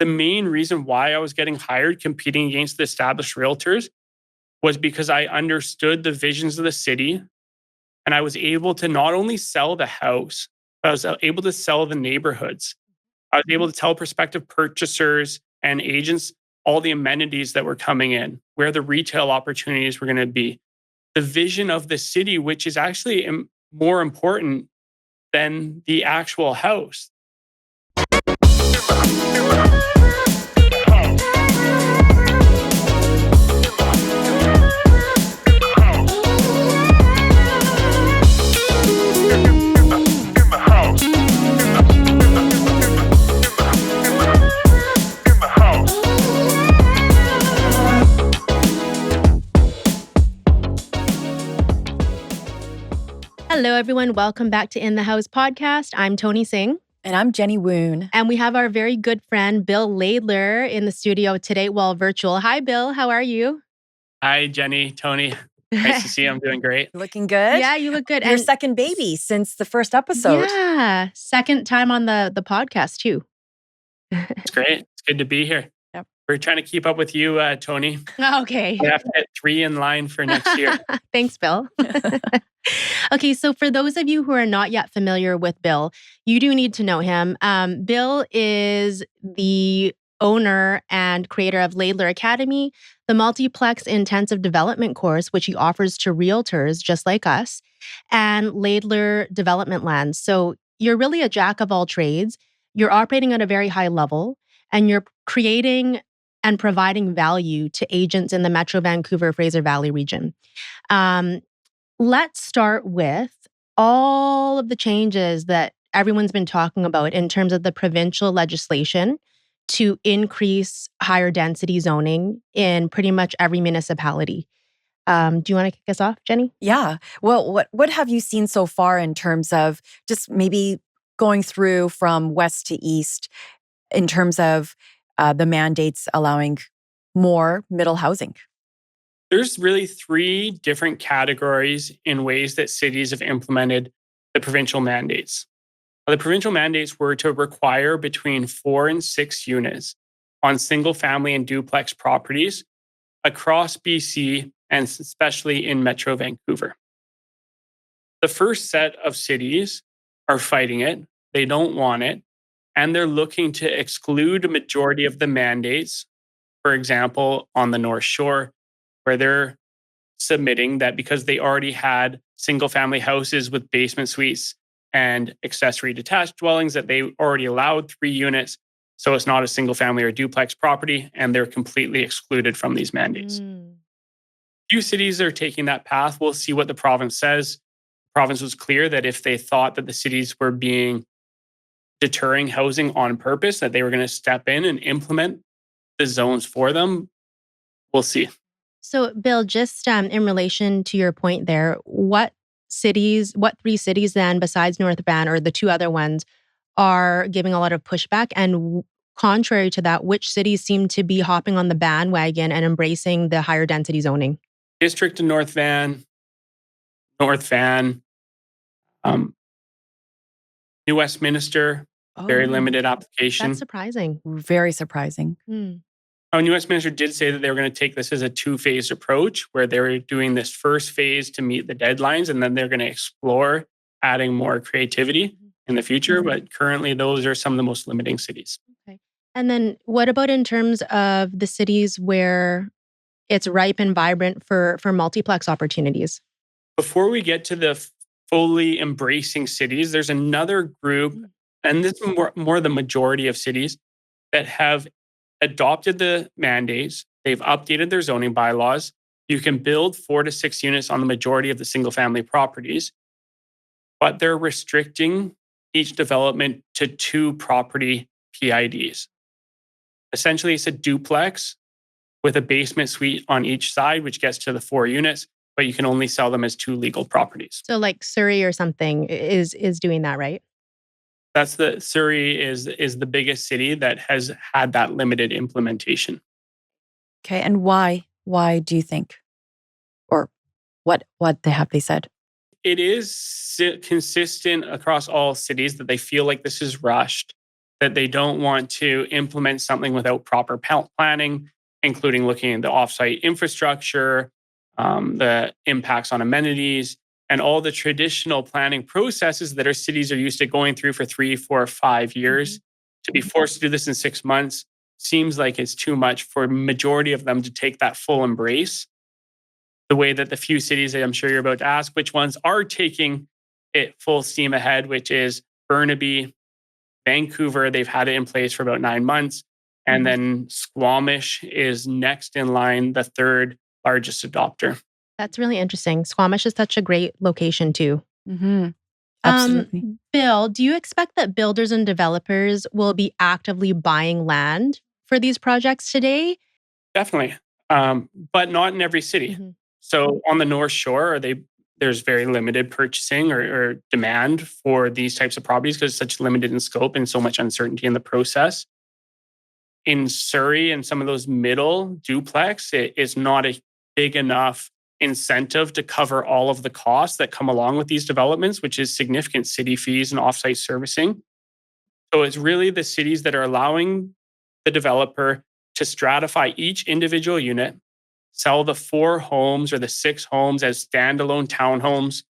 The main reason why I was getting hired competing against the established realtors was because I understood the visions of the city and I was able to not only sell the house, but I was able to sell the neighborhoods. I was able to tell prospective purchasers and agents all the amenities that were coming in, where the retail opportunities were going to be, the vision of the city, which is actually more important than the actual house. Hello, everyone. Welcome back to In the House podcast. I'm Tony Singh. And I'm Jenny Woon. And we have our very good friend, Bill Laidler, in the studio today, well, virtual. Hi, Bill. How are you? Hi, Jenny, Tony. Nice to see you. I'm doing great. Looking good? Yeah, you look good. Your second baby since the first episode. Yeah. Second time on the podcast, too. It's great. It's good to be here. Yep. We're trying to keep up with you, Tony. Okay. We have to get 3 in line for next year. Thanks, Bill. Okay, so for those of you who are not yet familiar with Bill, you do need to know him. Bill is the owner and creator of Laidler Academy, the Multiplex Intensive Development Course, which he offers to realtors just like us, and Laidler Development Lands. So you're really a jack of all trades. You're operating at a very high level, and you're creating and providing value to agents in the Metro Vancouver, Fraser Valley region. Let's start with all of the changes that everyone's been talking about in terms of the provincial legislation to increase higher density zoning in pretty much every municipality. Do you want to kick us off, Jenny? Yeah. Well, what have you seen so far in terms of just maybe going through from west to east in terms of the mandates allowing more middle housing? There's really 3 different categories in ways that cities have implemented the provincial mandates. The provincial mandates were to require between 4 and 6 units on single family and duplex properties across BC and especially in Metro Vancouver. The first set of cities are fighting it. They don't want it. And they're looking to exclude a majority of the mandates. For example, on the North Shore, where they're submitting that because they already had single family houses with basement suites and accessory detached dwellings, that they already allowed 3 units. So it's not a single family or duplex property, and they're completely excluded from these mandates. Few cities are taking that path. We'll see what the province says. The province was clear that if they thought that the cities were being deterring housing on purpose, that they were going to step in and implement the zones for them. We'll see. So, Bill, just in relation to your point there, what 3 cities then, besides North Van or the 2 other ones, are giving a lot of pushback? And contrary to that, which cities seem to be hopping on the bandwagon and embracing the higher density zoning? District of North Van, New Westminster, very limited application. That's surprising. Very surprising. New Westminster did say that they were going to take this as a 2-phase approach, where they were doing this first phase to meet the deadlines, and then they're going to explore adding more creativity in the future. But currently, those are some of the most limiting cities. Okay. And then what about in terms of the cities where it's ripe and vibrant for multiplex opportunities? Before we get to the fully embracing cities, there's another group, and this is more the majority of cities that have adopted the mandates. They've updated their zoning bylaws. You can build 4 to 6 units on the majority of the single family properties, but they're restricting each development to 2 property PIDs. Essentially, it's a duplex with a basement suite on each side, which gets to the 4 units, but you can only sell them as 2 legal properties. So like Surrey or something is doing that, right? That's Surrey is the biggest city that has had that limited implementation. Okay, and why? Why do you think? Or what have they said? It is consistent across all cities that they feel like this is rushed. that they don't want to implement something without proper planning, including looking at the offsite infrastructure, the impacts on amenities, and all the traditional planning processes that our cities are used to going through for 3, 4, 5 years. To be forced to do this in 6 months seems like it's too much for a majority of them to take that full embrace. The way that the few cities that I'm sure you're about to ask which ones are taking it full steam ahead, which is Burnaby, Vancouver, they've had it in place for about 9 months. And then Squamish is next in line, the third largest adopter. That's really interesting. Squamish is such a great location too. Absolutely. Bill, do you expect that builders and developers will be actively buying land for these projects today? Definitely. But not in every city. So on the North Shore, there's very limited purchasing or demand for these types of properties because it's such limited in scope and so much uncertainty in the process. In Surrey and some of those middle duplex, it is not a big enough incentive to cover all of the costs that come along with these developments, which is significant city fees and offsite servicing. So it's really the cities that are allowing the developer to stratify each individual unit, sell the 4 homes or the 6 homes as standalone townhomes,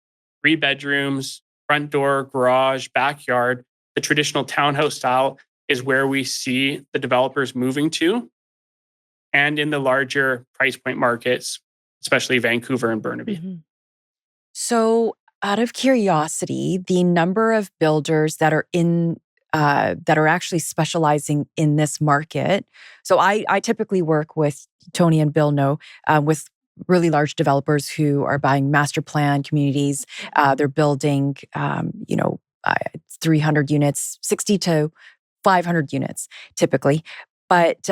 3 bedrooms, front door, garage, backyard. The traditional townhouse style is where we see the developers moving to. And in the larger price point markets, especially Vancouver and Burnaby. So, out of curiosity, the number of builders that are that are actually specializing in this market. So, I typically work with Tony and Bill know with really large developers who are buying master plan communities. They're building, 300 units, 60 to 500 units typically. But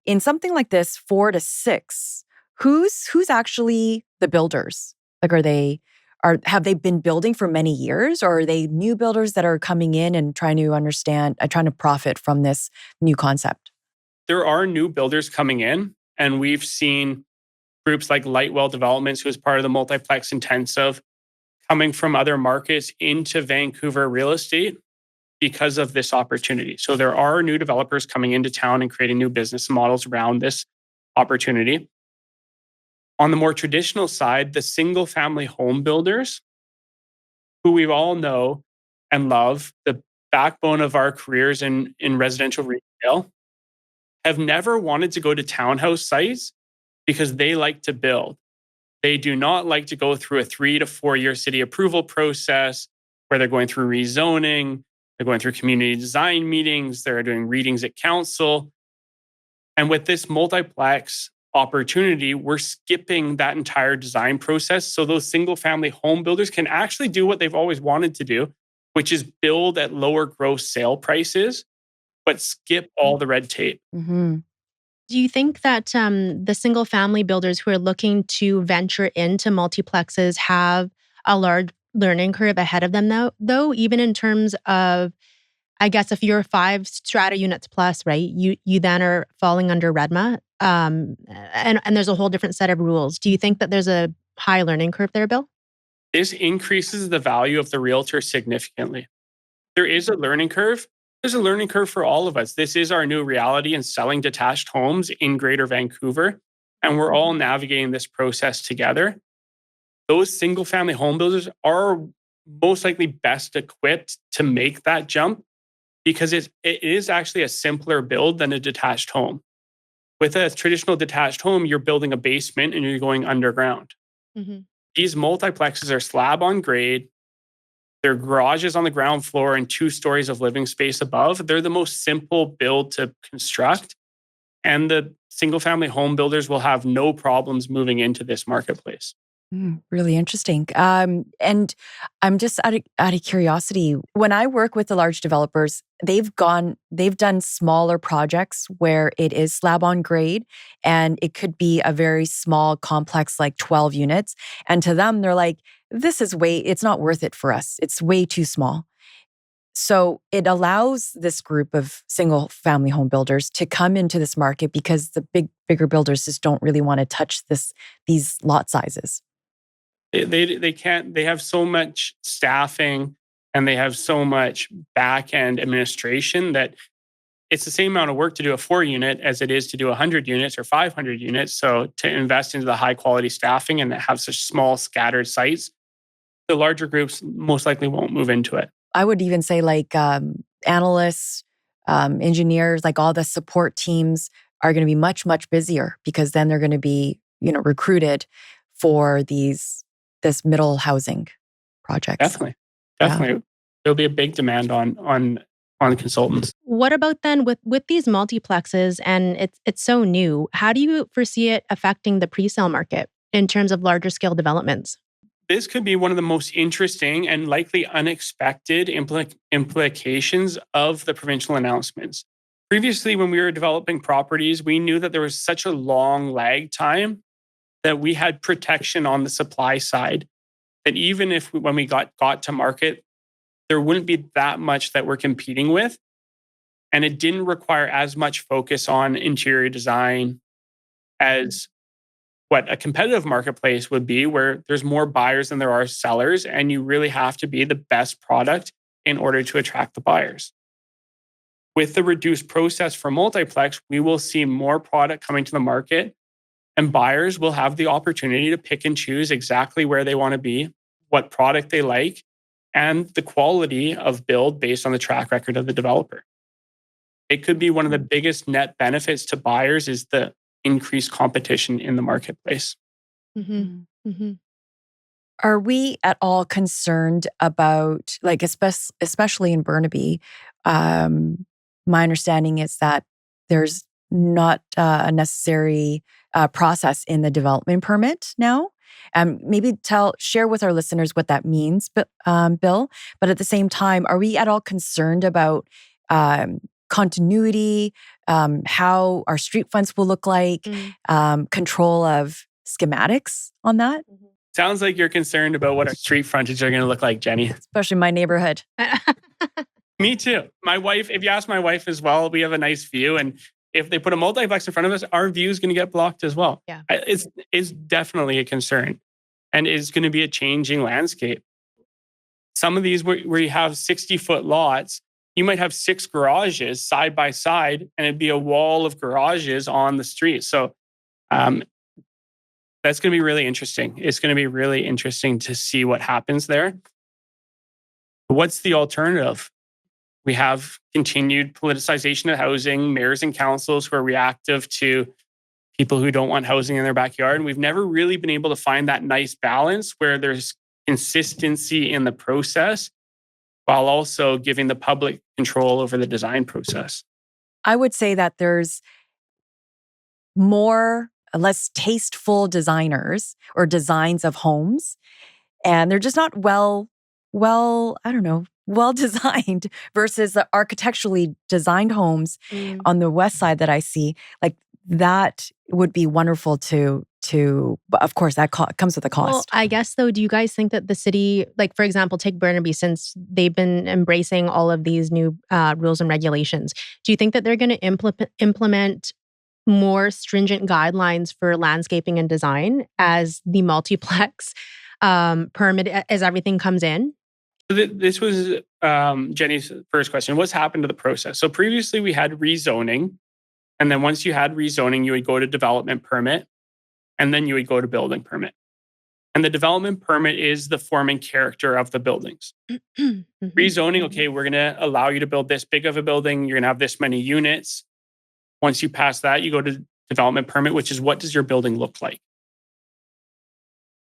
in something like this, 4 to 6, who's actually the builders? Like, have they been building for many years, or are they new builders that are coming in and trying to profit from this new concept? There are new builders coming in, and we've seen groups like Lightwell Developments, who is part of the Multiplex Intensive, coming from other markets into Vancouver real estate because of this opportunity. So there are new developers coming into town and creating new business models around this opportunity. On the more traditional side, the single family home builders, who we all know and love, the backbone of our careers in residential retail, have never wanted to go to townhouse sites because they like to build. They do not like to go through a 3 to 4 year city approval process where they're going through rezoning, they're going through community design meetings, they're doing readings at council. And with this multiplex opportunity, we're skipping that entire design process. So those single family home builders can actually do what they've always wanted to do, which is build at lower gross sale prices, but skip all the red tape. Do you think that the single family builders who are looking to venture into multiplexes have a large learning curve ahead of them though, even in terms of, I guess if you're 5 strata units plus, right, you then are falling under REDMA, and there's a whole different set of rules. Do you think that there's a high learning curve there, Bill? This increases the value of the realtor significantly. There is a learning curve. There's a learning curve for all of us. This is our new reality in selling detached homes in Greater Vancouver, and we're all navigating this process together. Those single family home builders are most likely best equipped to make that jump because it is actually a simpler build than a detached home. With a traditional detached home, you're building a basement and you're going underground. These multiplexes are slab on grade. Their garage is on the ground floor and 2 stories of living space above. They're the most simple build to construct. And the single family home builders will have no problems moving into this marketplace. Really interesting. And I'm just out of curiosity, when I work with the large developers, they've done smaller projects where it is slab on grade and it could be a very small complex, like 12 units. And to them, they're like, it's not worth it for us. It's way too small. So it allows this group of single family home builders to come into this market because the bigger builders just don't really want to touch these lot sizes. They can't, they have so much staffing and they have so much back end administration that it's the same amount of work to do a 4-unit as it is to do 100 units or 500 units. So to invest into the high quality staffing and have such small scattered sites, the larger groups most likely won't move into it. I would even say like analysts, engineers, like all the support teams are going to be much, much busier because then they're going to be, recruited for this middle housing projects. Definitely. There'll be a big demand on consultants. What about then with these multiplexes, and it's so new, how do you foresee it affecting the presale market in terms of larger scale developments? This could be one of the most interesting and likely unexpected implications of the provincial announcements. Previously, when we were developing properties, we knew that there was such a long lag time that we had protection on the supply side, that even if when we got to market, there wouldn't be that much that we're competing with. And it didn't require as much focus on interior design as what a competitive marketplace would be, where there's more buyers than there are sellers, and you really have to be the best product in order to attract the buyers. With the reduced process for multiplex, we will see more product coming to the market, and buyers will have the opportunity to pick and choose exactly where they want to be, what product they like, and the quality of build based on the track record of the developer. It could be one of the biggest net benefits to buyers is the increased competition in the marketplace. Mm-hmm. Mm-hmm. Are we at all concerned about, like, especially in Burnaby, my understanding is that there's not a necessary process in the development permit now. Maybe share with our listeners what that means, Bill. But at the same time, are we at all concerned about continuity, how our street fronts will look like, control of schematics on that? Sounds like you're concerned about what our street frontage are going to look like, Jenny. Especially my neighborhood. Me too. My wife, if you ask my wife as well, we have a nice view. And if they put a multiplex in front of us, our view is going to get blocked as well. Yeah. It's definitely a concern, and it's going to be a changing landscape. Some of these where you have 60-foot lots, you might have 6 garages side by side, and it'd be a wall of garages on the street. So that's going to be really interesting. It's going to be really interesting to see what happens there. What's the alternative? We have continued politicization of housing, mayors and councils who are reactive to people who don't want housing in their backyard. And we've never really been able to find that nice balance where there's consistency in the process while also giving the public control over the design process. I would say that there's less tasteful designers or designs of homes, and they're just not well designed versus the architecturally designed homes on the west side that I see. Like, that would be wonderful to but of course that comes with a cost. Well, I guess though, do you guys think that the city, like for example, take Burnaby, since they've been embracing all of these new rules and regulations, do you think that they're going to implement more stringent guidelines for landscaping and design as the multiplex permit, as everything comes in? This was Jenny's first question. What's happened to the process? So previously we had rezoning. And then once you had rezoning, you would go to development permit. And then you would go to building permit. And the development permit is the form and character of the buildings. Rezoning, okay, we're going to allow you to build this big of a building. You're going to have this many units. Once you pass that, you go to development permit, which is what does your building look like?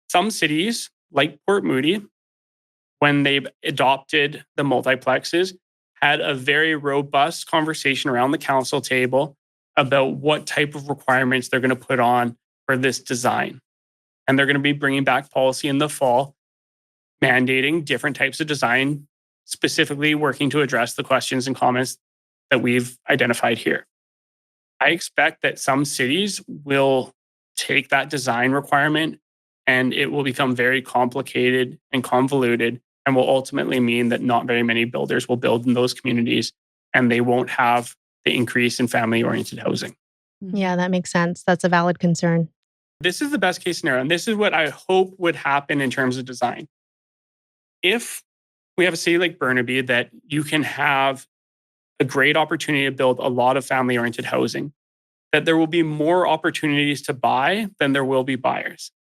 Some cities, like Port Moody, when they've adopted the multiplexes, had a very robust conversation around the council table about what type of requirements they're going to put on for this design. And they're going to be bringing back policy in the fall, mandating different types of design, specifically working to address the questions and comments that we've identified here. I expect that some cities will take that design requirement and it will become very complicated and convoluted, and will ultimately mean that not very many builders will build in those communities, and they won't have the increase in family-oriented housing. Yeah, that makes sense. That's a valid concern. This is the best case scenario, and this is what I hope would happen in terms of design. If we have a city like Burnaby that you can have a great opportunity to build a lot of family-oriented housing, that there will be more opportunities to buy than there will be buyers.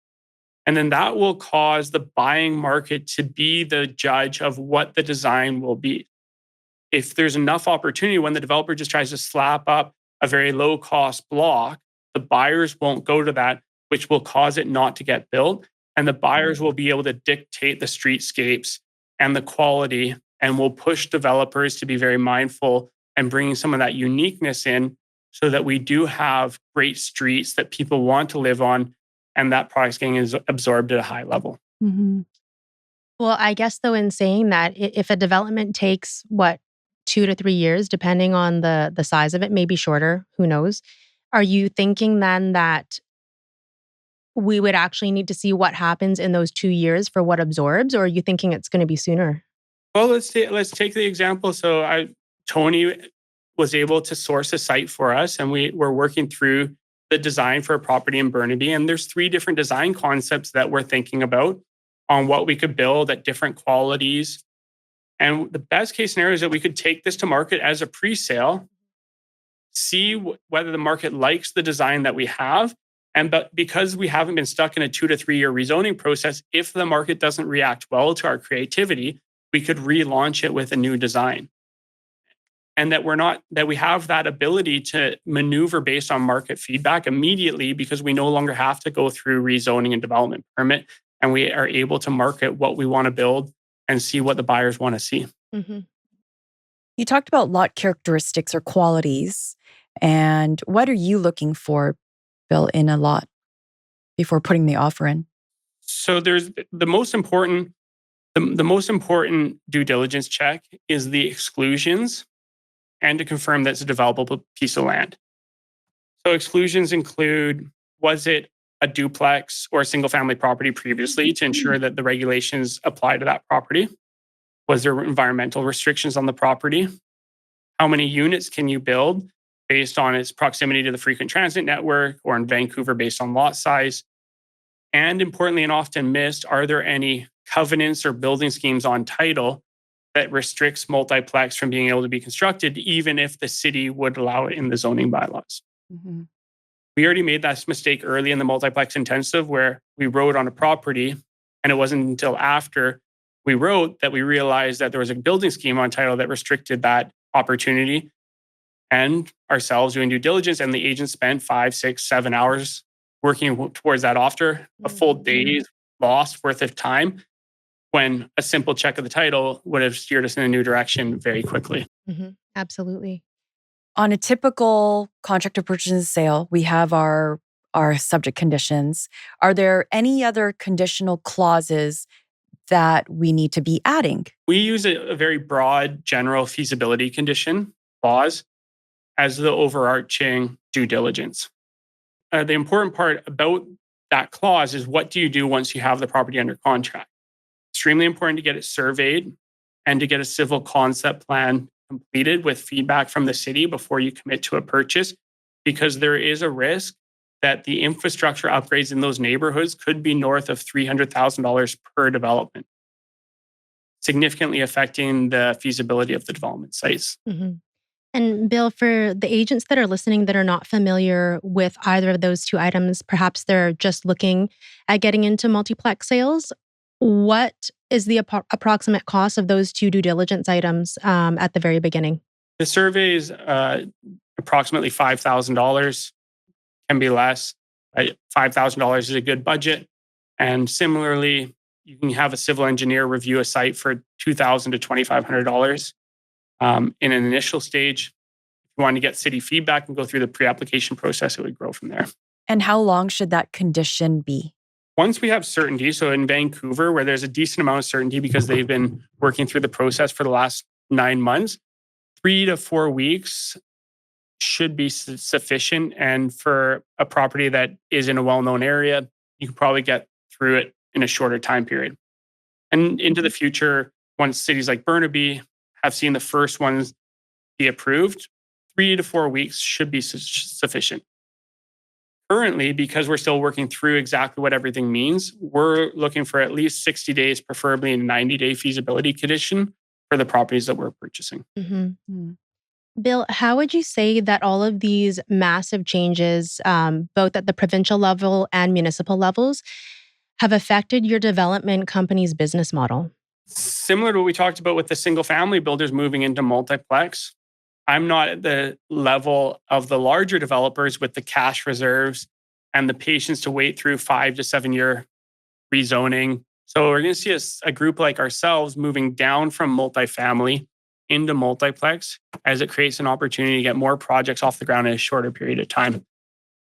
And then that will cause the buying market to be the judge of what the design will be. If there's enough opportunity, when the developer just tries to slap up a very low cost block, the buyers won't go to that, which will cause it not to get built. And the buyers will be able to dictate the streetscapes and the quality, and will push developers to be very mindful and bringing some of that uniqueness in so that we do have great streets that people want to live on, and that product's getting absorbed at a high level. Mm-hmm. Well, I guess though, in saying that, if a development takes 2 to 3 years, depending on the size of it, maybe shorter, who knows? Are you thinking then that we would actually need to see what happens in those 2 years for what absorbs, or are you thinking it's going to be sooner? Well, let's take the example. So Tony was able to source a site for us, and we're working through the design for a property in Burnaby. And there's 3 different design concepts that we're thinking about on what we could build at different qualities. And the best case scenario is that we could take this to market as a pre-sale, see whether the market likes the design that we have. But because we haven't been stuck in a 2 to 3 year rezoning process, if the market doesn't react well to our creativity, we could relaunch it with a new design. And that we have that ability to maneuver based on market feedback immediately, because we no longer have to go through rezoning and development permit, and we are able to market what we want to build and see what the buyers want to see. Mm-hmm. You talked about lot characteristics or qualities. And what are you looking for, Bill, in a lot before putting the offer in? So there's the most important due diligence check is the exclusions, and to confirm that it's a developable piece of land. So exclusions include, was it a duplex or a single family property previously, to ensure that the regulations apply to that property? Was there environmental restrictions on the property? How many units can you build based on its proximity to the frequent transit network, or in Vancouver based on lot size? And importantly, and often missed, are there any covenants or building schemes on title that restricts multiplex from being able to be constructed, even if the city would allow it in the zoning bylaws? Mm-hmm. We already made that mistake early in the multiplex intensive, where we wrote on a property, and it wasn't until after we wrote that we realized that there was a building scheme on title that restricted that opportunity. And ourselves doing due diligence, and the agent spent 5, 6, 7 hours working towards that after a full day's lost worth of time, when a simple check of the title would have steered us in a new direction very quickly. Mm-hmm. Absolutely. On a typical contract of purchase and sale, we have our subject conditions. Are there any other conditional clauses that we need to be adding? We use a very broad general feasibility condition clause as the overarching due diligence. The important part about that clause is, what do you do once you have the property under contract? Extremely important to get it surveyed and to get a civil concept plan completed with feedback from the city before you commit to a purchase, because there is a risk that the infrastructure upgrades in those neighborhoods could be north of $300,000 per development, significantly affecting the feasibility of the development sites. Mm-hmm. And Bill, for the agents that are listening that are not familiar with either of those 2 items, perhaps they're just looking at getting into multiplex sales, what is the approximate cost of those 2 due diligence items at the very beginning? The survey is approximately $5,000, can be less. $5,000 is a good budget. And similarly, you can have a civil engineer review a site for $2,000 to $2,500. In an initial stage, if you want to get city feedback and go through the pre-application process, it would grow from there. And how long should that condition be? Once we have certainty, so in Vancouver, where there's a decent amount of certainty because they've been working through the process for the last 9 months, 3 to 4 weeks should be sufficient. And for a property that is in a well-known area, you can probably get through it in a shorter time period. And into the future, once cities like Burnaby have seen the first ones be approved, 3 to 4 weeks should be sufficient. Currently, because we're still working through exactly what everything means, we're looking for at least 60 days, preferably a 90-day feasibility condition for the properties that we're purchasing. Mm-hmm. Bill, how would you say that all of these massive changes, both at the provincial level and municipal levels, have affected your development company's business model? Similar to what we talked about with the single family builders moving into multiplex, I'm not at the level of the larger developers with the cash reserves and the patience to wait through 5 to 7 year rezoning. So we're going to see a group like ourselves moving down from multifamily into multiplex as it creates an opportunity to get more projects off the ground in a shorter period of time.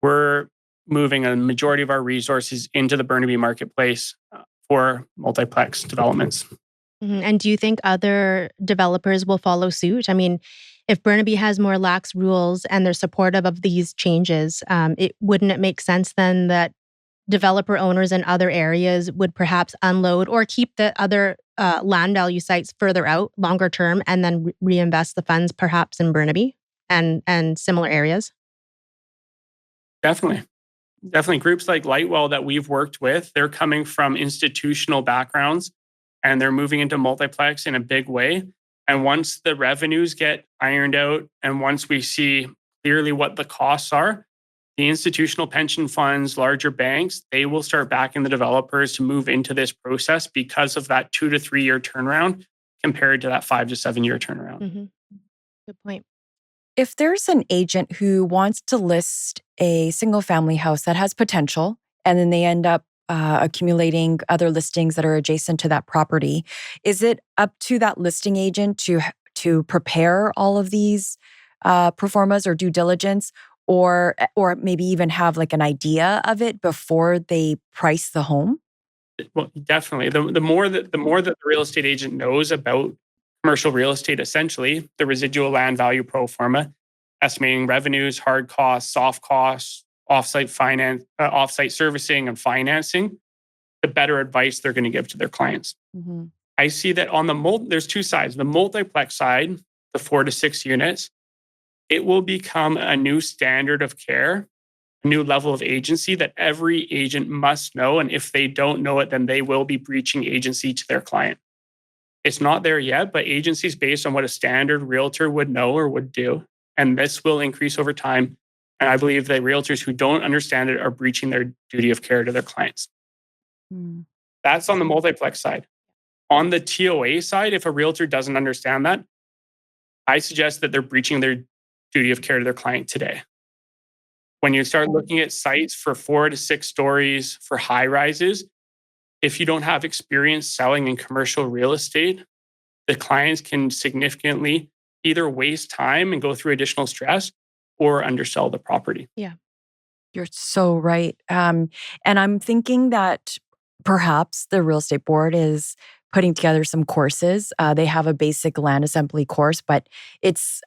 We're moving a majority of our resources into the Burnaby marketplace for multiplex developments. And do you think other developers will follow suit? I mean, if Burnaby has more lax rules and they're supportive of these changes, wouldn't it make sense then that developer owners in other areas would perhaps unload or keep the other land value sites further out, longer term, and then reinvest the funds perhaps in Burnaby and similar areas? Definitely. Definitely. Groups like Lightwell that we've worked with, they're coming from institutional backgrounds and they're moving into multiplex in a big way. And once the revenues get ironed out and once we see clearly what the costs are, the institutional pension funds, larger banks, they will start backing the developers to move into this process because of that 2 to 3 year turnaround compared to that 5 to 7 year turnaround. Mm-hmm. Good point. If there's an agent who wants to list a single family house that has potential, and then they end up accumulating other listings that are adjacent to that property, is it up to that listing agent to prepare all of these performas or due diligence, or maybe even have like an idea of it before they price the home? Well, definitely. The more that the real estate agent knows about commercial real estate, essentially the residual land value pro forma, estimating revenues, hard costs, soft costs, offsite finance, offsite servicing, and financing, the better advice they're going to give to their clients. Mm-hmm. I see that on there's two sides. The multiplex side, the 4 to 6 units, it will become a new standard of care, a new level of agency that every agent must know. And if they don't know it, then they will be breaching agency to their client. It's not there yet, but agencies based on what a standard realtor would know or would do. And this will increase over time. And I believe that realtors who don't understand it are breaching their duty of care to their clients. Mm. That's on the multiplex side. On the TOA side, if a realtor doesn't understand that, I suggest that they're breaching their duty of care to their client today. When you start looking at sites for 4 to 6 stories for high rises, if you don't have experience selling in commercial real estate, the clients can significantly either waste time and go through additional stress or undersell the property. Yeah. You're so right. And I'm thinking that perhaps the real estate board is putting together some courses. They have a basic land assembly course, but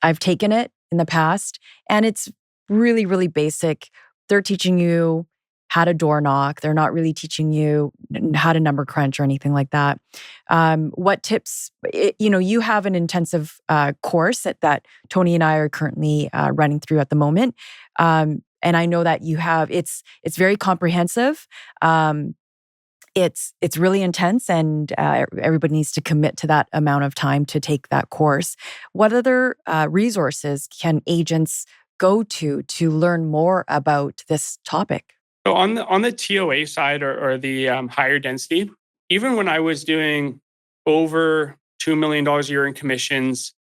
I've taken it in the past and it's really, really basic. They're teaching you how to door knock. They're not really teaching you how to number crunch or anything like that. What tips, you have an intensive course that Tony and I are currently running through at the moment. And I know that you have, it's very comprehensive. It's really intense and everybody needs to commit to that amount of time to take that course. What other resources can agents go to learn more about this topic? So on the TOA side or the higher density, even when I was doing over $2 million a year in commissions,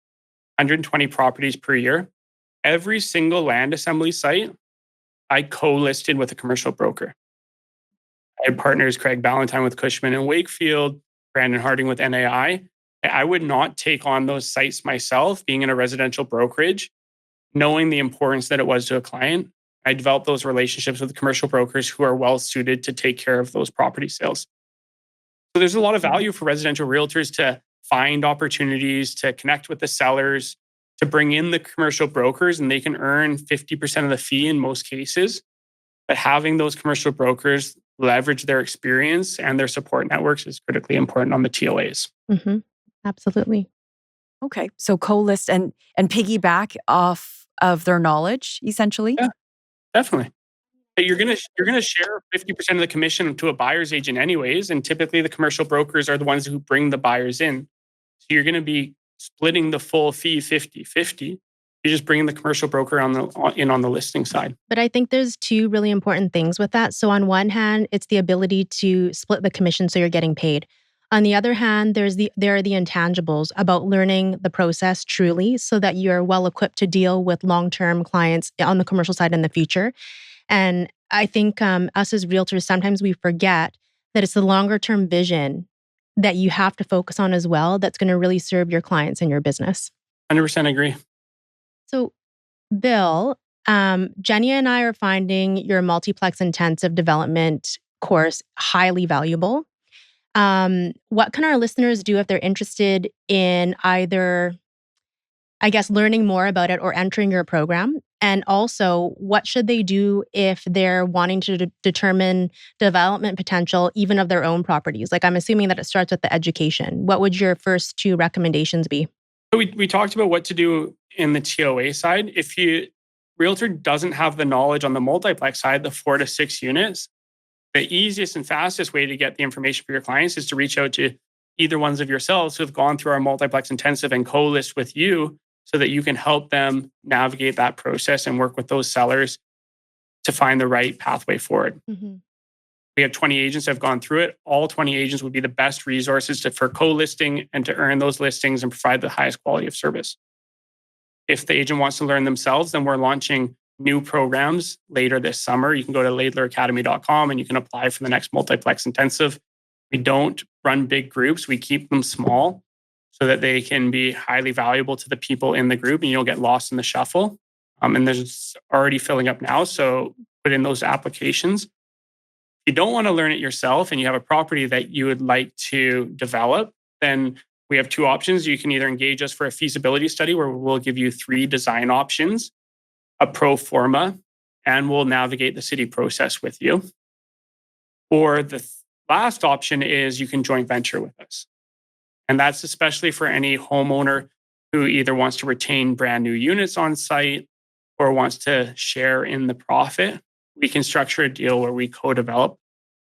120 properties per year, every single land assembly site, I co-listed with a commercial broker. I had partners, Craig Ballantyne with Cushman and Wakefield, Brandon Harding with NAI. I would not take on those sites myself, being in a residential brokerage, knowing the importance that it was to a client. I developed those relationships with commercial brokers who are well suited to take care of those property sales. So there's a lot of value for residential realtors to find opportunities, to connect with the sellers, to bring in the commercial brokers, and they can earn 50% of the fee in most cases. But having those commercial brokers leverage their experience and their support networks is critically important on the TOAs. Mm-hmm. Absolutely. Okay. So co-list and piggyback off of their knowledge, essentially. Yeah, definitely. You're gonna share 50% of the commission to a buyer's agent anyways, and typically the commercial brokers are the ones who bring the buyers in. So you're gonna be splitting the full fee 50-50 You just bring in the commercial broker on the listing side. But I think there's two really important things with that. So on one hand, it's the ability to split the commission so you're getting paid. On the other hand, there are the intangibles about learning the process truly so that you're well equipped to deal with long-term clients on the commercial side in the future. And I think us as realtors, sometimes we forget that it's the longer-term vision that you have to focus on as well that's going to really serve your clients and your business. 100% agree. So, Bill, Jenny and I are finding your Multiplex Intensive Development Course highly valuable. What can our listeners do if they're interested in either, I guess, learning more about it or entering your program? And also, what should they do if they're wanting to determine development potential even of their own properties? Like, I'm assuming that it starts with the education. What would your first two recommendations be? So we talked about what to do in the TOA side. If your realtor doesn't have the knowledge on the multiplex side, the 4 to 6 units, the easiest and fastest way to get the information for your clients is to reach out to either ones of yourselves who have gone through our multiplex intensive and co-list with you so that you can help them navigate that process and work with those sellers to find the right pathway forward. Mm-hmm. We have 20 agents that have gone through it. All 20 agents would be the best resources for co-listing and to earn those listings and provide the highest quality of service. If the agent wants to learn themselves, then we're launching new programs later this summer. You can go to laidleracademy.com and you can apply for the next Multiplex Intensive. We don't run big groups. We keep them small so that they can be highly valuable to the people in the group and you don't get lost in the shuffle. And there's already filling up now. So put in those applications. If you don't want to learn it yourself and you have a property that you would like to develop, then we have two options. You can either engage us for a feasibility study where we'll give you 3 design options, a pro forma, and we'll navigate the city process with you. Or the last option is you can joint venture with us. And that's especially for any homeowner who either wants to retain brand new units on site or wants to share in the profit. We can structure a deal where we co-develop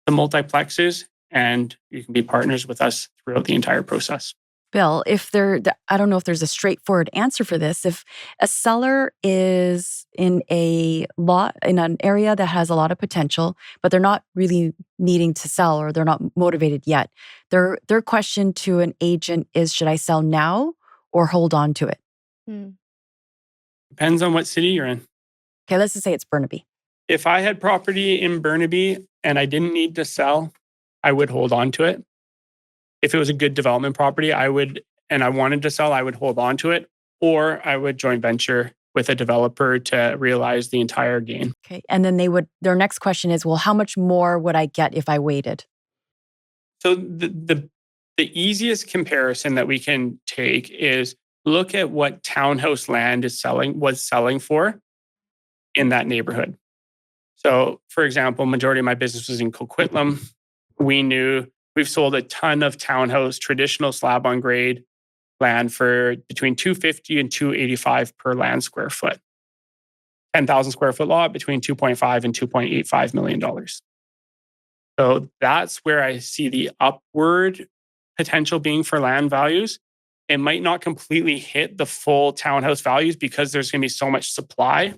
the multiplexes and you can be partners with us throughout the entire process. Bill, I don't know if there's a straightforward answer for this. If a seller is in an area that has a lot of potential, but they're not really needing to sell or they're not motivated yet, their question to an agent is, should I sell now or hold on to it? Depends on what city you're in. Okay, let's just say it's Burnaby. If I had property in Burnaby and I didn't need to sell, I would hold on to it. If it was a good development property, I wanted to sell, I would hold on to it, or I would joint venture with a developer to realize the entire gain. Okay, and then their next question is, well, how much more would I get if I waited? So the easiest comparison that we can take is look at what townhouse land was selling for in that neighborhood. So, for example, majority of my business was in Coquitlam. We've sold a ton of townhouse, traditional slab on grade land for between $250 and $285 per land square foot. 10,000 square foot lot between $2.5 and $2.85 million. So that's where I see the upward potential being for land values. It might not completely hit the full townhouse values because there's going to be so much supply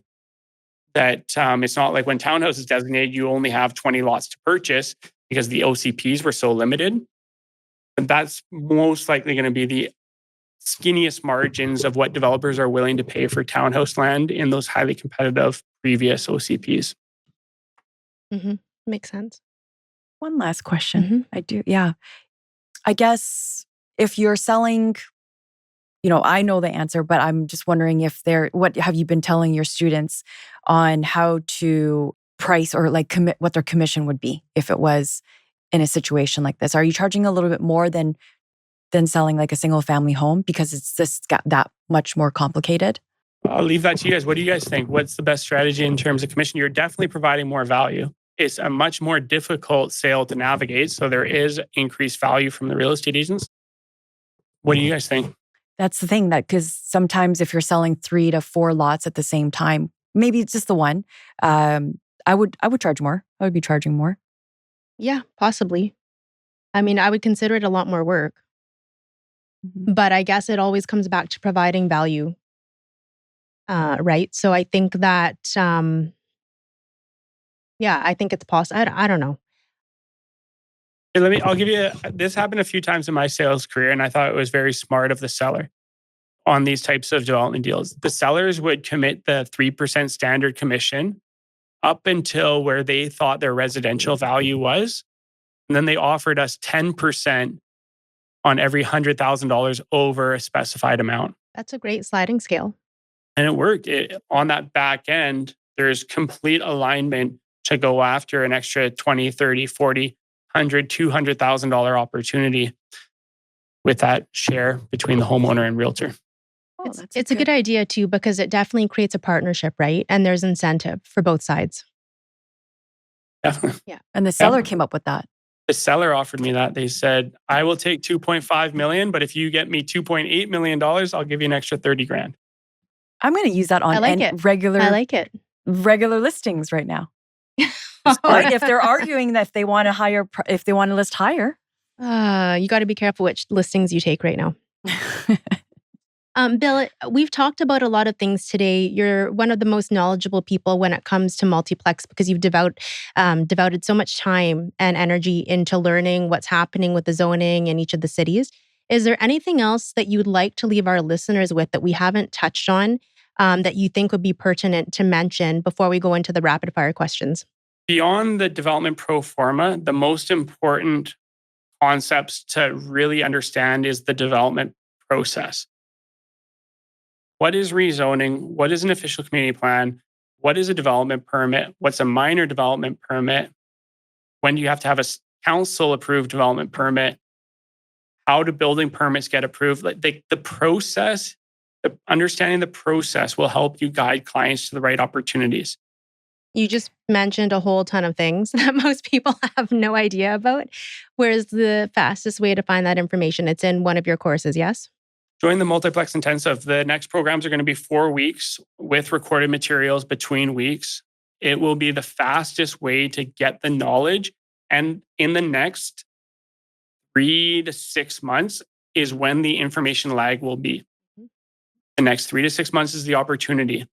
that it's not like when townhouse is designated, you only have 20 lots to purchase because the OCPs were so limited. And that's most likely going to be the skinniest margins of what developers are willing to pay for townhouse land in those highly competitive previous OCPs. Mm-hmm. Makes sense. One last question. Mm-hmm. I do. Yeah. I guess if you're selling, I know the answer, but I'm just wondering what have you been telling your students on how to price or commit what their commission would be if it was in a situation like this? Are you charging a little bit more than selling like a single family home because it's just got that much more complicated? I'll leave that to you guys. What do you guys think? What's the best strategy in terms of commission? You're definitely providing more value. It's a much more difficult sale to navigate. So there is increased value from the real estate agents. What do you guys think? That's the thing, because sometimes if you're selling 3 to 4 lots at the same time, maybe it's just the one, I would charge more. I would be charging more. Yeah, possibly. I mean, I would consider it a lot more work. Mm-hmm. But I guess it always comes back to providing value. right? So I think that, I think it's possible. I don't know. I'll give you, this happened a few times in my sales career, and I thought it was very smart of the seller on these types of development deals. The sellers would commit the 3% standard commission up until where they thought their residential value was. And then they offered us 10% on every $100,000 over a specified amount. That's a great sliding scale. And it worked. On that back end, there's complete alignment to go after an extra 20, 30, 40, $100,000, $200,000 opportunity with that share between the homeowner and realtor. It's a good idea too, because it definitely creates a partnership, right? And there's incentive for both sides. Definitely. Yeah. And the seller came up with that. The seller offered me that. They said, I will take 2.5 million, but if you get me $2.8 million, I'll give you an extra 30 grand. I'm going to use that on regular listings right now. Right? If they're arguing that if they want to list higher. You got to be careful which listings you take right now. Bill, we've talked about a lot of things today. You're one of the most knowledgeable people when it comes to multiplex because you've devoted so much time and energy into learning what's happening with the zoning in each of the cities. Is there anything else that you'd like to leave our listeners with that we haven't touched on that you think would be pertinent to mention before we go into the rapid fire questions? Beyond the development pro forma, the most important concepts to really understand is the development process. What is rezoning? What is an official community plan? What is a development permit? What's a minor development permit? When do you have to have a council-approved development permit? How do building permits get approved? The process, understanding the process will help you guide clients to the right opportunities. You just mentioned a whole ton of things that most people have no idea about. Where's the fastest way to find that information? It's in one of your courses, yes? Join the Multiplex Intensive. The next programs are going to be 4 weeks with recorded materials between weeks. It will be the fastest way to get the knowledge. And in the next 3 to 6 months is when the information lag will be. The next 3 to 6 months is the opportunity.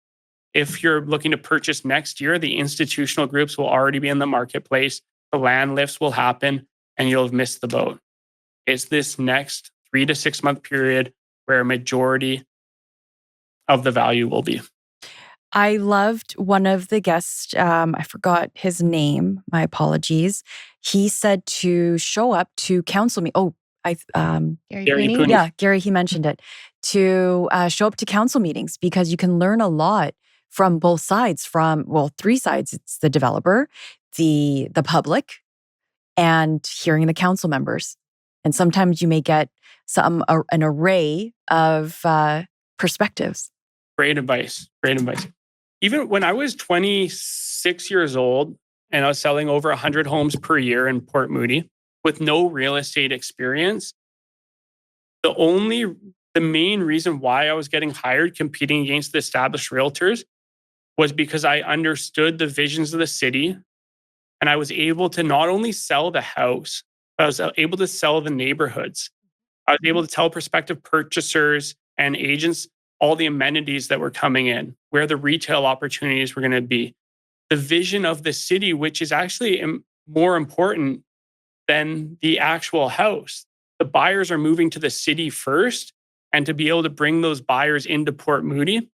If you're looking to purchase next year, the institutional groups will already be in the marketplace. The land lifts will happen and you'll have missed the boat. It's this next 3 to 6 month period where a majority of the value will be. I loved one of the guests. I forgot his name. My apologies. He said to show up to council meeting. Gary Pooney. Yeah, Gary, he mentioned it. To show up to council meetings because you can learn a lot from both sides. From 3 sides. It's the developer, the public, and hearing the council members. And sometimes you may get an array of perspectives. Great advice. Even when I was 26 years old and I was selling over 100 homes per year in Port Moody with no real estate experience, the main reason why I was getting hired competing against the established realtors was because I understood the visions of the city and I was able to not only sell the house, but I was able to sell the neighborhoods. I was able to tell prospective purchasers and agents all the amenities that were coming in, where the retail opportunities were going to be, the vision of the city, which is actually more important than the actual house. The buyers are moving to the city first, and to be able to bring those buyers into Port Moody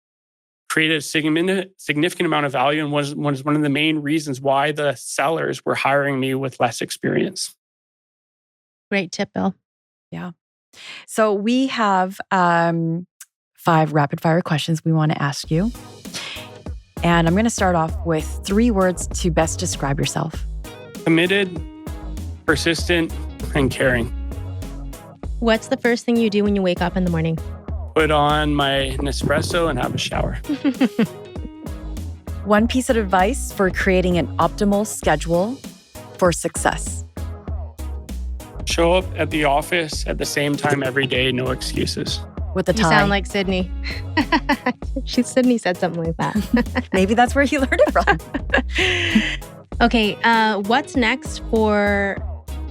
created a significant amount of value and was one of the main reasons why the sellers were hiring me with less experience. Great tip, Bill. Yeah. So we have 5 rapid fire questions we want to ask you. And I'm going to start off with 3 words to best describe yourself. Committed, persistent, and caring. What's the first thing you do when you wake up in the morning? Put on my Nespresso and have a shower. One piece of advice for creating an optimal schedule for success. Show up at the office at the same time every day, no excuses. With the You tie. sound like Sydney. Sydney said something like that. Maybe that's where he learned it from. Okay, what's next for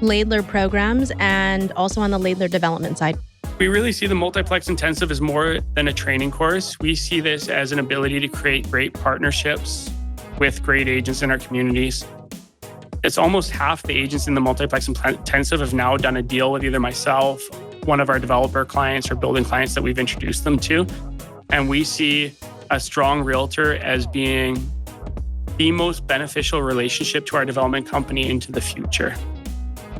Laidler programs and also on the Laidler development side? We really see the Multiplex Intensive as more than a training course. We see this as an ability to create great partnerships with great agents in our communities. It's almost half the agents in the Multiplex Intensive have now done a deal with either myself, one of our developer clients, or building clients that we've introduced them to. And we see a strong realtor as being the most beneficial relationship to our development company into the future.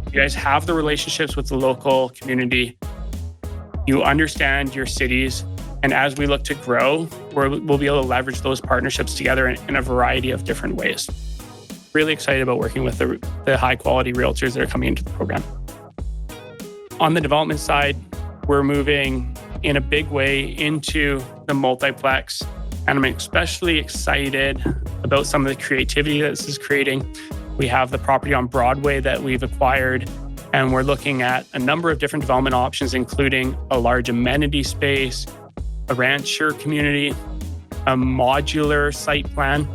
You guys have the relationships with the local community. You understand your cities. And as we look to grow, we'll be able to leverage those partnerships together in a variety of different ways. Really excited about working with the high quality realtors that are coming into the program. On the development side, we're moving in a big way into the multiplex. And I'm especially excited about some of the creativity that this is creating. We have the property on Broadway that we've acquired, and we're looking at a number of different development options, including a large amenity space, a rancher community, a modular site plan.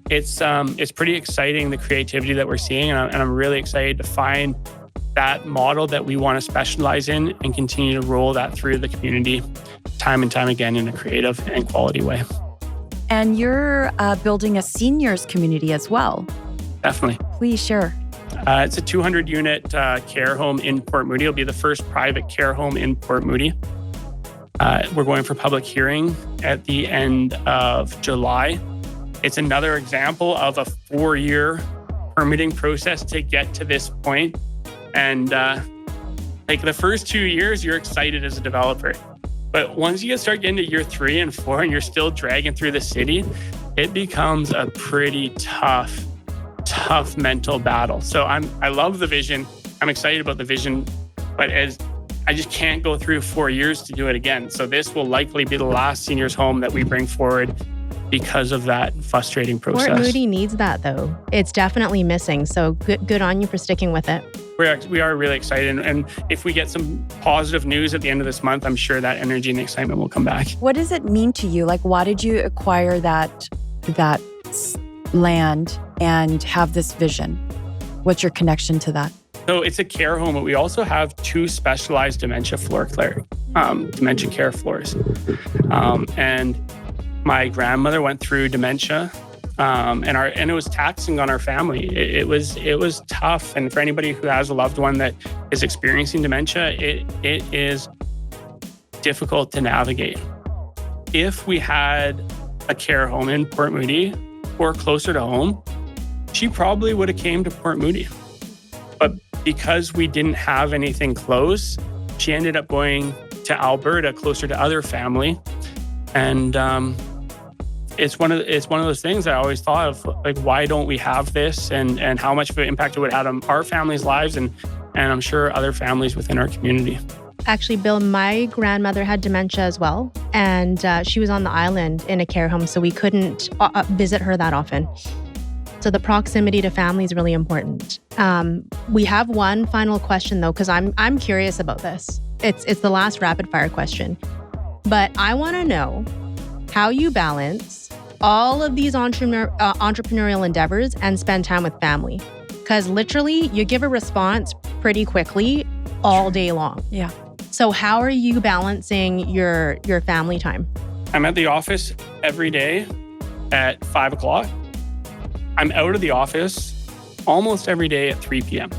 It's pretty exciting, the creativity that we're seeing, and I'm really excited to find that model that we want to specialize in and continue to roll that through the community time and time again in a creative and quality way. And you're building a seniors community as well. Definitely. Please share. It's a 200-unit care home in Port Moody. It'll be the first private care home in Port Moody. We're going for public hearing at the end of July. It's another example of a 4-year permitting process to get to this point. And like the first 2 years, you're excited as a developer. But once you start getting to year 3 and 4 and you're still dragging through the city, it becomes a pretty tough mental battle. So I love the vision. I'm excited about the vision, but as I just can't go through 4 years to do it again. So this will likely be the last seniors home that we bring forward because of that frustrating process. Port Moody needs that though. It's definitely missing. So good on you for sticking with it. We are really excited. And if we get some positive news at the end of this month, I'm sure that energy and excitement will come back. What does it mean to you? Like, why did you acquire that land and have this vision? What's your connection to that? So it's a care home, but we also have 2 specialized dementia dementia care floors. And my grandmother went through dementia, and it was taxing on our family. It was tough, and for anybody who has a loved one that is experiencing dementia, it is difficult to navigate. If we had a care home in Port Moody or closer to home, she probably would have came to Port Moody. But because we didn't have anything close, she ended up going to Alberta, closer to other family, and it's one of those things I always thought of, like, why don't we have this, and how much of an impact it would have on our families' lives and I'm sure other families within our community. Actually, Bill, my grandmother had dementia as well, and she was on the island in a care home, so we couldn't visit her that often. So the proximity to family is really important. We have one final question though, because I'm curious about this. It's the last rapid fire question, but I want to know how you balance all of these entrepreneurial endeavors and spend time with family. Because literally, you give a response pretty quickly all day long. Yeah. So how are you balancing your family time? I'm at the office every day at 5 o'clock. I'm out of the office almost every day at 3 p.m.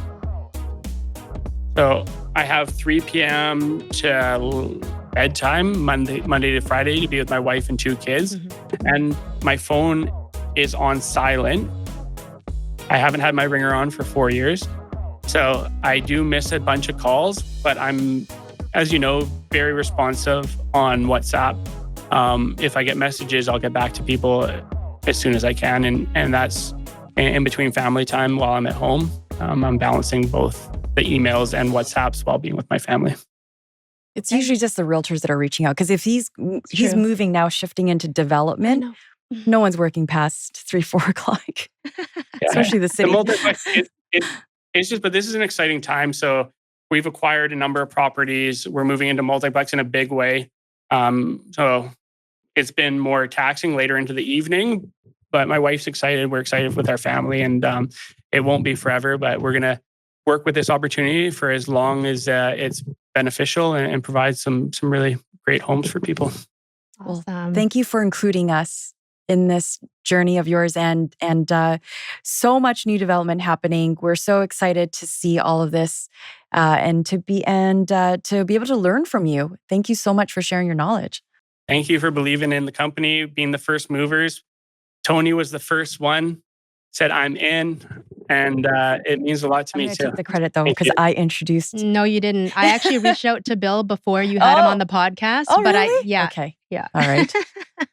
So I have 3 p.m. to bedtime, Monday to Friday, to be with my wife and 2 kids. Mm-hmm. And my phone is on silent. I haven't had my ringer on for 4 years. So I do miss a bunch of calls, but I'm, as you know, very responsive on WhatsApp. If I get messages, I'll get back to people as soon as I can. And that's in between family time while I'm at home. I'm balancing both the emails and WhatsApps while being with my family. It's usually just the realtors that are reaching out, because if he's moving now, shifting into development, no one's working past 3-4 o'clock, especially the city. It's just, but this is an exciting time. So we've acquired a number of properties. We're moving into multiplex in a big way. So it's been more taxing later into the evening, but my wife's excited. We're excited with our family, and it won't be forever, but we're going to work with this opportunity for as long as it's beneficial and provide some really great homes for people. Awesome. Thank you for including us in this journey of yours, and so much new development happening. We're so excited to see all of this and to be able to learn from you. Thank you so much for sharing your knowledge. Thank you for believing in the company, being the first movers. Tony was the first one, said I'm in, and it means a lot to me I'm going too. to take the credit though, Thank because you. I introduced. No, you didn't. I actually reached out to Bill before you had him on the podcast. Oh, but really? Okay. All right.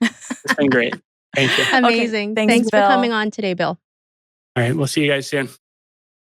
It's been great. Thank you. Amazing. Okay. Thanks, for Bill. coming on today, Bill. All right. We'll see you guys soon.